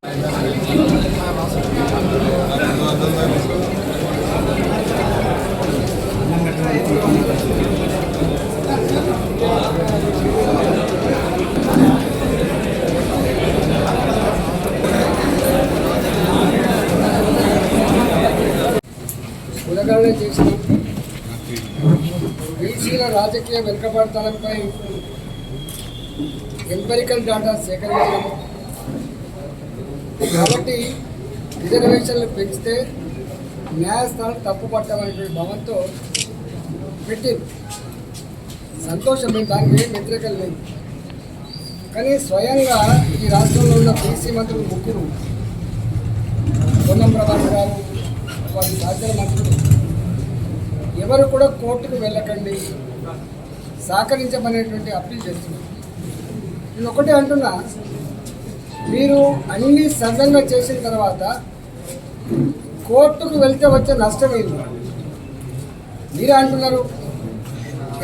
ఉదగానే చేసిన బీసీల రాజకీయ వెనుకబడతనంపై ఎంపెరికల్ డాటా సేకరించడం కాబట్టి రిజర్వేషన్లు పెంచితే న్యాయస్థానం తప్పుపట్టమనేటువంటి భావంతో పెట్టింది. సంతోషం, మేము దానికి ఏం వ్యతిరేకం లేదు. కానీ స్వయంగా ఈ రాష్ట్రంలో ఉన్న బీసీ మంత్రులు ముగ్గురు, పొన్నం ప్రభాకర్ గారు, వారి సహచర మంత్రులు ఎవరు కూడా కోర్టుకు వెళ్ళకండి, సహకరించమనేటువంటి అప్పీల్ చేస్తున్నారు. నేను ఒకటే అంటున్నా, మీరు అన్ని సవ్యంగా చేసిన తర్వాత కోర్టుకు వెళ్తే వచ్చే నష్టం ఏంటి? మీరే అంటున్నారు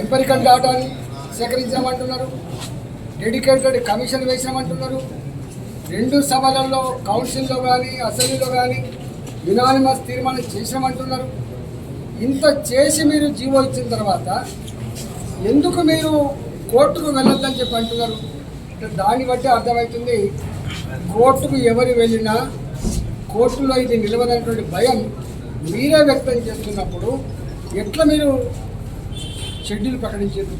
ఎంపెరికల్ డాటాని సేకరించామంటున్నారు, డెడికేటెడ్ కమిషన్ వేసామంటున్నారు, 2 సభలలో కౌన్సిల్లో కానీ అసెంబ్లీలో కానీ యునానిమస్ తీర్మానం చేసామంటున్నారు. ఇంత చేసి మీరు జీవో ఇచ్చిన తర్వాత ఎందుకు మీరు కోర్టుకు వెళ్ళొద్దని చెప్పి అంటున్నారు? దాన్ని బట్టి అర్థమవుతుంది, కోర్టుకు ఎవరు వెళ్ళినా కోర్టులో ఇది నిలవదనేటువంటి భయం మీరే వ్యక్తం చేస్తున్నప్పుడు ఎట్లా మీరు షెడ్యూల్ ప్రకటించారు?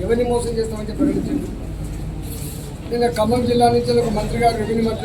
ఎవరిని మోసం చేస్తామని ప్రకటించారు? నిన్న ఖమ్మం జిల్లా నుంచి ఒక మంత్రి గారు, రెవెన్యూ మంత్రి